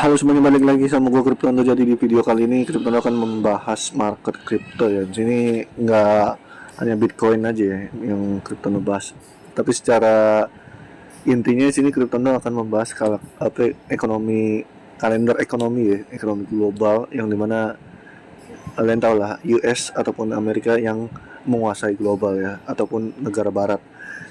Halo semuanya, balik lagi sama gue Kriptondo. Jadi di video kali ini Kriptondo akan membahas market kripto ya. Di sini nggak hanya Bitcoin aja ya yang Kriptondo bahas, tapi secara intinya di sini Kriptondo akan membahas kalau apa ekonomi, kalender ekonomi ya, ekonomi global yang dimana kalian tahu lah US ataupun Amerika yang menguasai global ya, ataupun negara barat.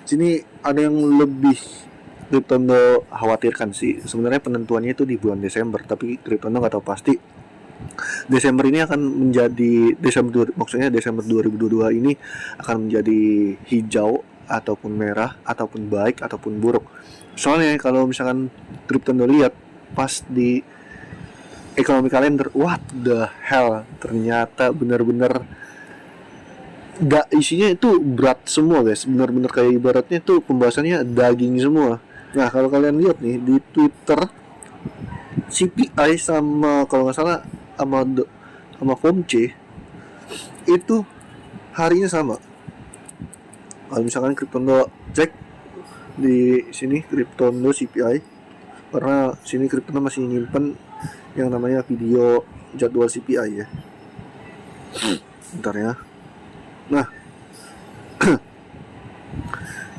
Sini ada yang lebih Kriptondo khawatirkan sih. Sebenarnya penentuannya itu di bulan Desember, tapi Kriptondo nggak tahu pasti Desember ini akan menjadi maksudnya Desember 2022 ini akan menjadi hijau ataupun merah ataupun baik ataupun buruk. Soalnya kalau misalkan Kriptondo lihat pas di ekonomi kalender, what the hell, ternyata benar-benar gak, isinya itu berat semua guys, benar-benar kayak ibaratnya tuh pembahasannya daging semua. Nah kalau kalian lihat nih di Twitter, CPI sama kalau nggak salah sama FOMC itu harinya sama. Kalau misalkan Kriptondo cek di sini Kriptondo CPI, karena sini Kriptondo masih nyimpen yang namanya video jadwal CPI ya. Bentar ya.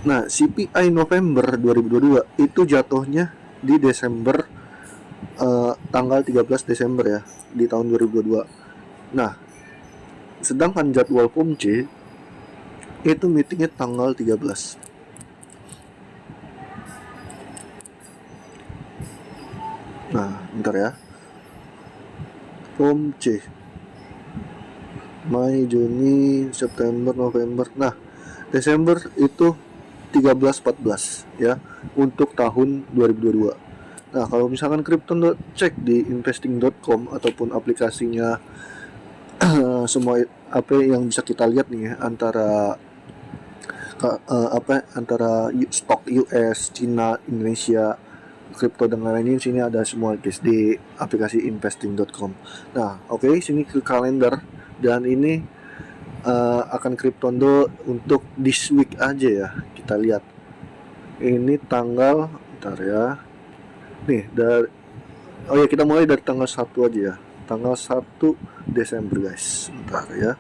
Nah, CPI November 2022 itu jatuhnya di Desember, tanggal 13 Desember ya, di tahun 2022. Nah, sedangkan jadwal FOMC itu meetingnya tanggal 13. Nah, bentar ya. FOMC Mei, Juni, September, November. Nah, Desember itu 13-14 ya untuk tahun 2022. Nah, kalau misalkan Kriptondo cek di investing.com ataupun aplikasinya semua apa yang bisa kita lihat nih ya, antara antara stok US, Cina, Indonesia, kripto dan lain-lain, sini ada semua guys di aplikasi investing.com. Nah, oke, sini ke kalender dan ini akan Kriptondo untuk this week aja ya. Kita lihat ini tanggal, bentar ya, nih dari, oh ya kita mulai dari tanggal 1 aja ya, tanggal 1 Desember guys. Bentar ya.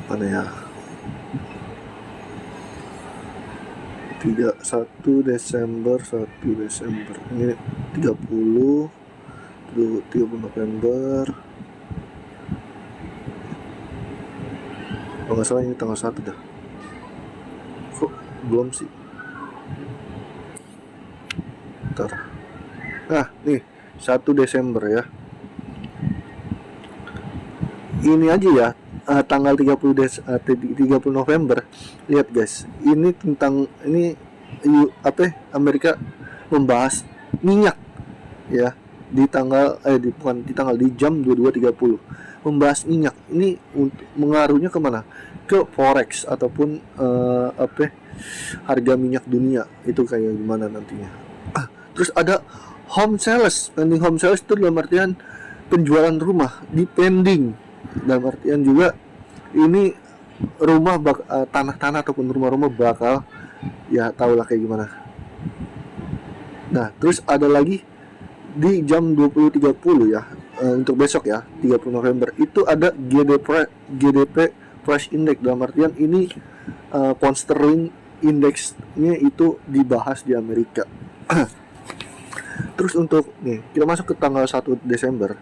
Mana ya, 1 Desember ini 30 November. Kalau nggak salah ini tanggal 1 dah. Kok belum sih? Ntar. Nah, nih 1 Desember ya. Ini aja ya, tanggal 30 November. Lihat guys, ini tentang Amerika membahas minyak ya di tanggal di jam 22.30 membahas minyak. Ini untuk mengaruhnya kemana? Ke forex ataupun harga minyak dunia itu kayak gimana nantinya. Terus ada pending home sales itu dalam artian penjualan rumah di pending, dalam artian juga ini rumah tanah-tanah ataupun rumah-rumah bakal ya tahulah kayak gimana. Nah terus ada lagi di jam 20.30 ya, untuk besok ya 30 November itu ada GDP Price Index, dalam artian ini pound sterling indeksnya itu dibahas di Amerika. Terus untuk nih kita masuk ke tanggal 1 Desember.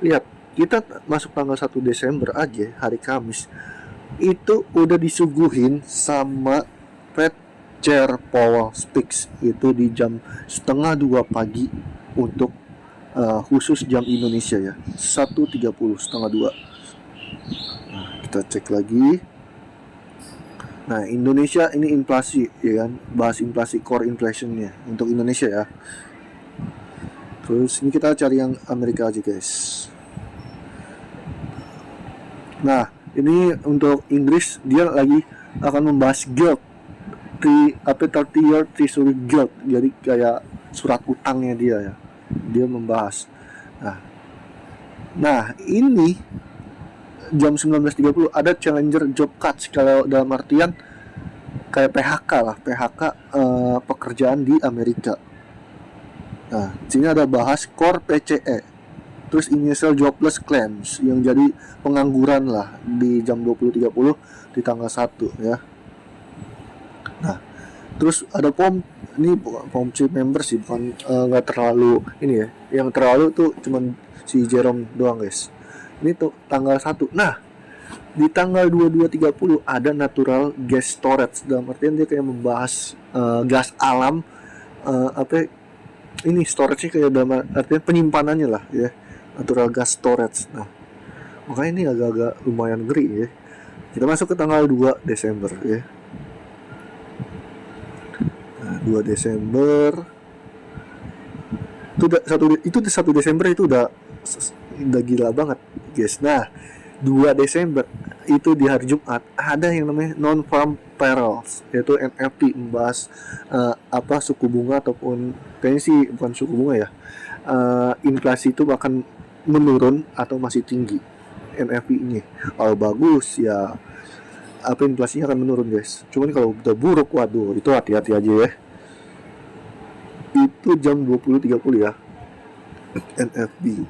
Lihat, kita masuk tanggal 1 Desember aja hari Kamis itu udah disuguhin sama Fed Chair Powell Speaks itu di jam 1:30 pagi untuk khusus jam Indonesia ya, 1:30 1:30. Nah, kita cek lagi. Nah, Indonesia ini inflasi ya kan, bahas inflasi core inflationnya untuk Indonesia ya. Terus ini kita cari yang Amerika aja guys. Nah, ini untuk Inggris dia lagi akan membahas gilt, 30-year treasury gilt, jadi kayak surat utangnya dia ya. Dia membahas. Nah ini jam 19.30 ada challenger job cuts, kalau dalam artian kayak PHK lah, PHK pekerjaan di Amerika. Nah, sini ada bahas core PCE. Terus initial jobless claims yang jadi pengangguran lah di jam 20.30 di tanggal 1 ya. Nah, terus ada ini POM chief member sih, bukan nggak terlalu ini ya. Yang terlalu tuh cuman si Jerome doang guys. Ini tuh tanggal 1. Nah, di tanggal 22.30 ada natural gas storage, dalam artian dia kayak membahas gas alam, ini storage-nya kayak dalam artian penyimpanannya lah ya, natural gas storage. Nah, makanya ini agak-agak lumayan ngeri ya. Kita masuk ke tanggal 2 Desember ya. Nah, 2 Desember itu 1 Desember itu udah gila banget guys. Nah, 2 Desember itu di hari Jumat ada yang namanya non-farm payrolls, yaitu NFP, membahas suku bunga ataupun kayaknya sih bukan suku bunga ya, inflasi itu akan menurun atau masih tinggi. NFP ini kalau bagus ya inflasinya akan menurun guys. Cuman kalau udah buruk, waduh itu hati-hati aja ya. Itu jam 20.30 ya, NFP.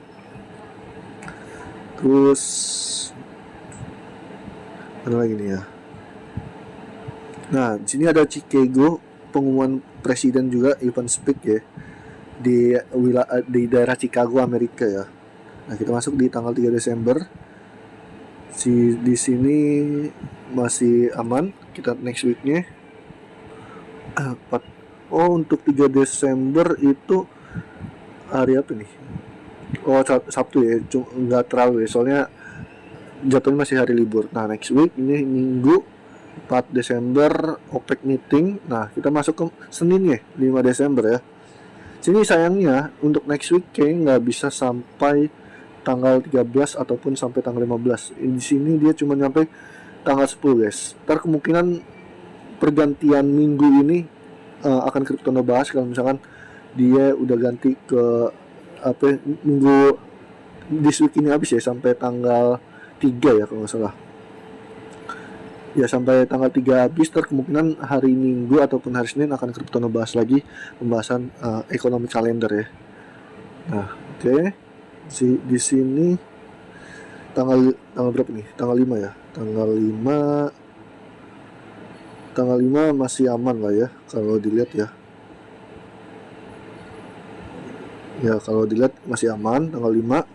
Terus ada lagi nih ya. Nah, di sini ada Chicago, pengumuman presiden juga Evans Peak ya, di daerah Chicago Amerika ya. Nah, kita masuk di tanggal 3 Desember. Di sini masih aman. Kita next weeknya. Untuk 3 Desember itu hari apa nih? Sabtu ya, nggak terlalu ya, soalnya jatuhnya masih hari libur. Nah, next week ini Minggu 4 Desember OPEC meeting. Nah, kita masuk ke Senin ya, 5 Desember ya. Sini sayangnya untuk next week kayaknya nggak bisa sampai tanggal 13 ataupun sampai tanggal 15. Di sini dia cuma nyampe tanggal 10 guys. Ntar kemungkinan pergantian minggu ini akan Kriptono bahas kalau misalkan dia udah ganti ke minggu this week ini habis ya, sampai tanggal 3 ya kalau nggak salah ya, sampai tanggal 3 habis. Kemungkinan hari Minggu ataupun hari Senin akan Kriptono bahas lagi pembahasan ekonomi kalender ya. Nah, oke. Di sini tanggal berapa nih? Tanggal 5 ya. Tanggal 5 masih aman lah ya kalau dilihat ya. Ya, kalau dilihat masih aman tanggal 5.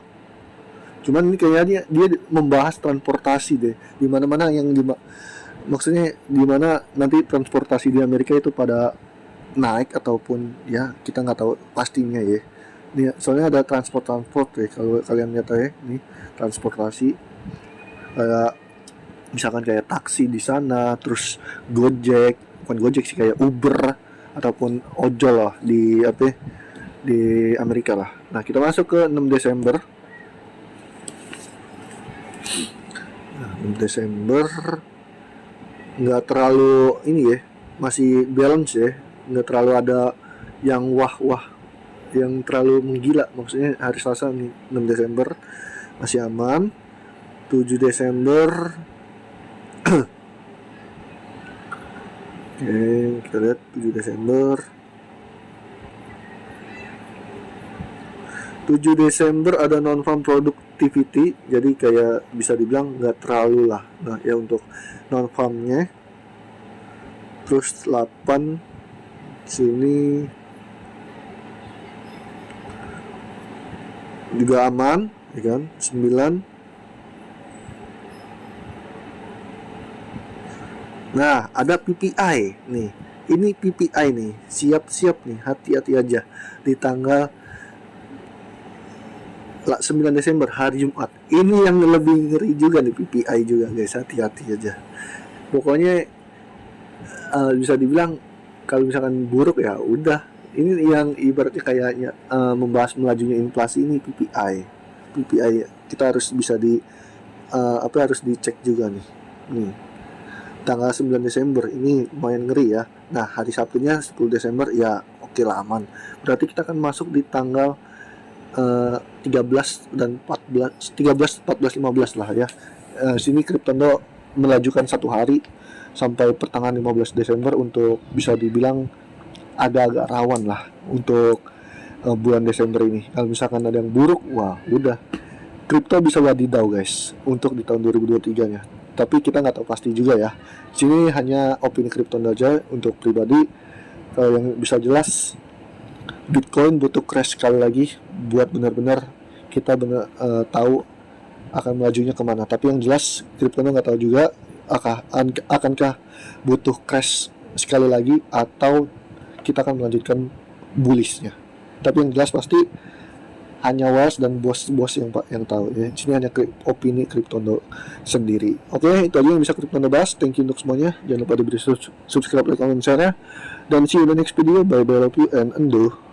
Cuman ini kayaknya dia membahas transportasi deh. Di mana-mana maksudnya di mana nanti transportasi di Amerika itu pada naik ataupun ya kita nggak tahu pastinya ya. Ini soalnya ada transport ya, kalau kalian lihat ya, ini transportasi kayak misalkan kayak taksi di sana, terus Gojek, bukan Gojek sih, kayak Uber ataupun ojol lah di Amerika lah. Nah, kita masuk ke 6 Desember. Nah, 6 Desember nggak terlalu ini ya, masih balance ya, nggak terlalu ada yang wah yang terlalu menggila. Maksudnya hari Selasa nih, 6 Desember masih aman. 7 Desember oke, kita lihat 7 Desember. 7 Desember ada non-farm productivity, jadi kayak bisa dibilang nggak terlalu lah. Nah ya untuk non-farmnya. Terus 8 sini juga aman ya kan. 9. Nah, ada PPI nih. Ini PPI nih. Siap-siap nih, hati-hati aja di tanggal 9 Desember hari Jumat. Ini yang lebih ngeri juga nih, PPI juga guys, hati-hati aja. Pokoknya bisa dibilang kalau misalkan buruk ya udah. Ini yang ibaratnya kayaknya membahas melajunya inflasi, ini PPI kita harus bisa harus dicek juga nih. Tanggal 9 Desember ini lumayan ngeri ya. Nah, hari Sabtunya 10 Desember ya oke lah, aman. Berarti kita akan masuk di tanggal 13 dan 14, 15 lah ya. Sini Kriptondo melajukan 1 hari sampai pertengahan 15 Desember untuk bisa dibilang agak-agak rawan lah untuk bulan Desember ini. Kalau misalkan ada yang buruk, wah udah, kripto bisa wadidaw guys untuk di tahun 2023 nya. Tapi kita nggak tahu pasti juga ya. Sini hanya opini kripto aja untuk pribadi. Kalau yang bisa jelas, Bitcoin butuh crash sekali lagi buat benar-benar kita benar tahu akan melajunya kemana. Tapi yang jelas kripto nggak tahu juga akankah butuh crash sekali lagi atau kita akan melanjutkan bullishnya. Tapi yang jelas pasti hanya wise dan bos-bos yang tahu ya. Sini hanya opini Kriptondo sendiri. Oke, itu aja yang bisa Kriptondo bahas. Thank you untuk semuanya. Jangan lupa diberi subscribe, like, comment, share, dan see you in the next video. Bye bye, love you and undo.